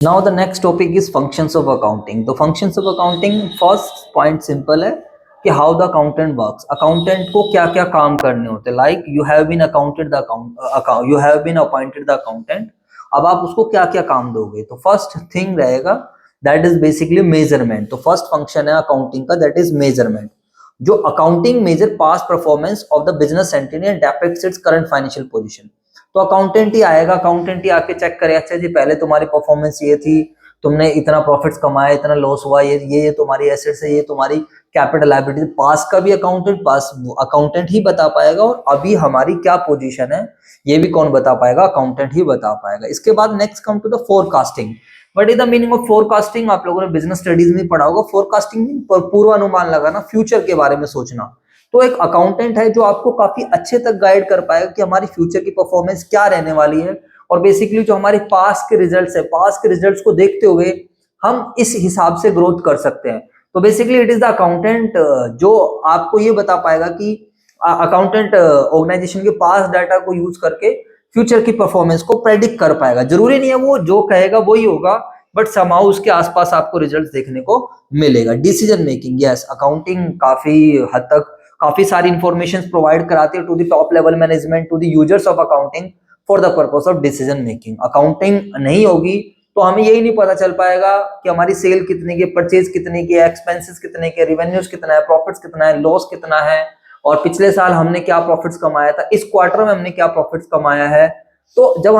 Now the next topic is functions of accounting. तो functions of accounting first point simple है कि how the accountant works. Accountant को क्या क्या काम करने होते हैं. Like you have been you have been appointed the accountant. अब आप उसको क्या क्या काम दोगे. तो first thing रहेगा that is basically measurement. तो first function है accounting का that is measurement. जो accounting measure past performance of the business entity and depicts its current financial position. तो अकाउंटेंट ही आएगा, अकाउंटेंट ही आके चेक करे, अच्छा जी पहले तुम्हारी परफॉर्मेंस ये थी, तुमने इतना प्रॉफिट्स कमाया, इतना लॉस हुआ, ये तुम्हारी एसेट्स है, ये तुम्हारी कैपिटल लायबिलिटी. पास का भी अकाउंटेंट ही बता पाएगा, और अभी हमारी क्या पोजीशन है ये भी कौन बता पाएगा, अकाउंटेंट ही बता पाएगा. इसके बाद next come to the forecasting. What is the meaning of forecasting? आप लोगों ने बिजनेस स्टडीज में पढ़ा होगा. फोरकास्टिंग पूर्वानुमान लगाना, फ्यूचर के बारे में सोचना. तो एक अकाउंटेंट है जो आपको काफी अच्छे तक गाइड कर पाएगा कि हमारी फ्यूचर की परफॉर्मेंस क्या रहने वाली है, और बेसिकली जो हमारे पास के रिजल्ट्स है, पास के रिजल्ट्स को देखते हुए हम इस हिसाब से ग्रोथ कर सकते हैं. तो basically it is the accountant जो आपको ये बता पाएगा कि अकाउंटेंट ऑर्गेनाइजेशन के पास डाटा को यूज करके फ्यूचर की परफॉर्मेंस को प्रेडिक्ट कर पाएगा. जरूरी नहीं है वो जो कहेगा वही होगा, बट समाउ उसके आसपास आपको रिजल्ट देखने को मिलेगा. डिसीजन मेकिंग, यस, अकाउंटिंग काफी हद तक काफी सारी इंफॉर्मेशन प्रोवाइड कराती है to the top level management, to the users of accounting for the purpose of decision making. Accounting नहीं होगी तो हमें यही नहीं पता चल पाएगा कि हमारी सेल कितने की, परचेज कितने की है, एक्सपेंसेस कितने के, रेवेन्यूज कितना है, प्रॉफिट्स कितना है, लॉस कितना है, और पिछले साल हमने क्या प्रॉफिट्स कमाया था, इस क्वार्टर में हमने क्या प्रॉफिट्स कमाया है. तो जब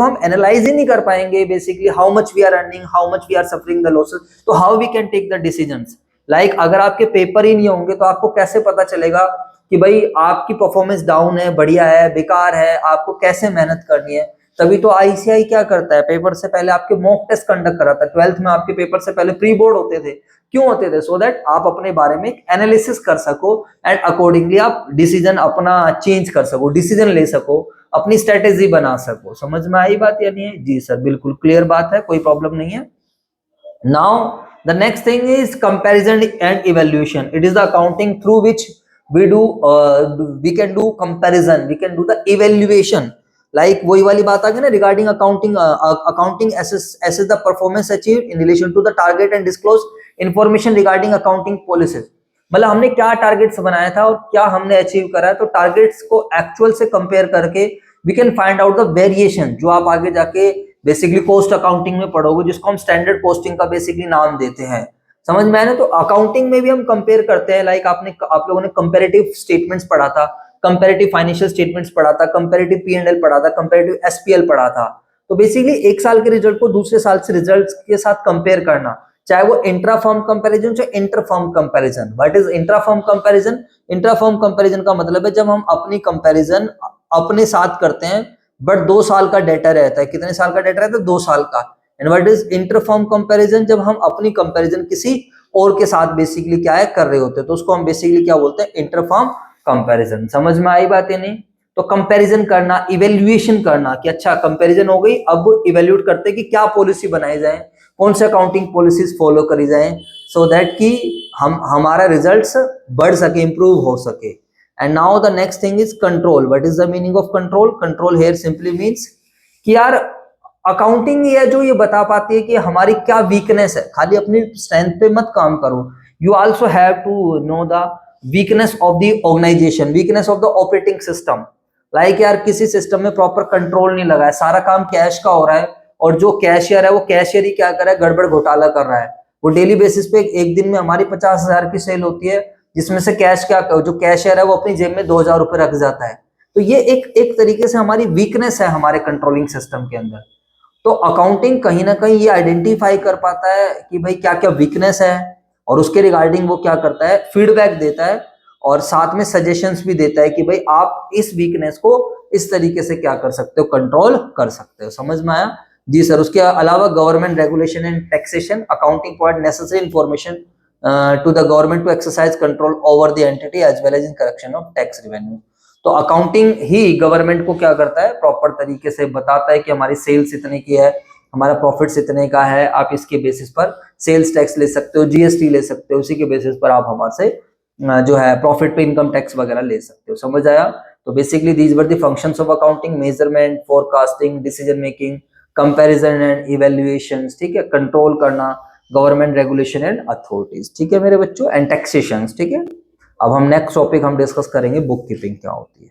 हम एनालाइज ही नहीं कर पाएंगे basically how much we are earning, how much we are suffering the losses, तो how we can take the decisions. Like अगर आपके पेपर ही नहीं होंगे तो आपको कैसे पता चलेगा कि भाई आपकी परफॉर्मेंस डाउन है, बढ़िया है, बेकार है, आपको कैसे मेहनत करनी है. तभी तो आईसीआई क्या करता है, पेपर से पहले आपके मॉक टेस्ट कंडक्ट कराता है. 12th में आपके पेपर से पहले प्री बोर्ड होते थे. क्यों होते थे? सो दैट आप अपने बारे में एनालिसिस कर सको एंड अकॉर्डिंगली आप डिसीजन अपना चेंज कर सको, डिसीजन ले सको, अपनी स्ट्रेटेजी बना सको. समझ में आई बात या नहीं है? जी सर, बिल्कुल क्लियर बात है, कोई प्रॉब्लम नहीं है. Now the next thing is comparison and evaluation. It is the accounting through which we can do comparison, we can do the evaluation. Like वही वाली बात आ गई ना regarding accounting assess the performance achieved in relation to the target and disclose information regarding accounting policies. मतलब हमने क्या targets बनाया था और क्या हमने अचीव करा है, तो टारगेट्स को एक्चुअल से कंपेयर करके we can find out the variation, जो आप आगे जाके बेसिकली कॉस्ट अकाउंटिंग में पढ़ोगे, जिसको हम स्टैंडर्ड कॉस्टिंग का बेसिकली नाम देते हैं. समझ में आया ना? तो अकाउंटिंग में भी हम कंपेयर करते हैं. लाइक आप लोगों ने कंपैरेटिव स्टेटमेंट्स पढ़ा था, कंपैरेटिव फाइनेंशियल स्टेटमेंट्स पढ़ा था, कंपैरेटिव P&L पढ़ा था, कंपैरेटिव SPL पढ़ा था. तो बेसिकली एक साल के रिजल्ट को दूसरे साल से रिजल्ट के साथ कंपेयर करना, चाहे वो इंट्रा फर्म कंपैरिजन चाहे inter firm comparison. What is intra firm comparison? Intra firm comparison का मतलब है जब हम अपनी कंपैरिजन अपने साथ करते हैं, बट 2 साल का डेटा रहता है. कितने साल का डेटा रहता है? 2 साल का. And what is inter firm comparison? जब हम अपनी कंपैरिजन किसी और के साथ बेसिकली क्या है कर रहे होते हैं, तो उसको हम बेसिकली क्या बोलते हैं? Inter firm comparison. समझ में आई बात है नहीं? तो कंपैरिजन करना, इवेल्युएशन करना कि अच्छा कंपैरिजन हो गई, अब इवेल्यूट करते कि क्या पॉलिसी बनाई जाए, कौन से अकाउंटिंग पॉलिसीज फॉलो करी जाए, सो दैट कि हमारा रिजल्ट्स बढ़ सके, इंप्रूव हो सके. And now the next thing is control. What is the meaning of control? Control here simply means कि यार अकाउंटिंग ये जो ये बता पाती है कि हमारी क्या वीकनेस है. खाली अपनी स्ट्रेंथ पे मत काम करो. You also have to know the weakness of the organization, weakness of the operating system. Like यार किसी सिस्टम में प्रॉपर कंट्रोल नहीं लगा है, सारा काम कैश का हो रहा है, और जो कैशियर है वो कैशियर ही क्या कर रहा है? गड़बड़ घोटाला कर रहा है. वो डेली बेसिस पे एक दिन में हमारी 50,000 की सेल होती है, जिसमें से कैश क्या जो कैशियर है वो अपनी जेब में 2,000 रुपए रख जाता है. तो ये एक तरीके से हमारी वीकनेस है हमारे कंट्रोलिंग सिस्टम के अंदर. तो अकाउंटिंग कहीं ना कहीं ये आइडेंटिफाई कर पाता है कि भाई क्या क्या वीकनेस है, और उसके रिगार्डिंग वो क्या करता है? फीडबैक देता है, और साथ में सजेशंस भी देता है कि भाई आप इस वीकनेस को इस तरीके से क्या कर सकते हो? कंट्रोल कर सकते हो. समझ में आया? जी सर. उसके अलावा government regulation and taxation, accounting provide necessary information to the government to exercise control over the entity as well as in collection of tax revenue. तो अकाउंटिंग ही गवर्नमेंट को क्या करता है? प्रॉपर तरीके से बताता है कि हमारी सेल्स इतने की है, हमारा प्रॉफिट्स इतने का है, आप इसके बेसिस पर सेल्स टैक्स ले सकते हो, जीएसटी ले सकते हो, उसी के बेसिस पर आप हमारे से जो है प्रॉफिट पे इनकम टैक्स वगैरह ले सकते हो. समझ आया? तो basically these were the functions of accounting: measurement, forecasting, decision making, comparison and evaluations, ठीक है, कंट्रोल करना, गवर्नमेंट रेगुलेशन एंड अथॉरिटीज, ठीक है मेरे बच्चों, एंड टैक्सेशन, ठीक है। अब हम नेक्स्ट टॉपिक हम डिस्कस करेंगे बुक कीपिंग क्या होती है।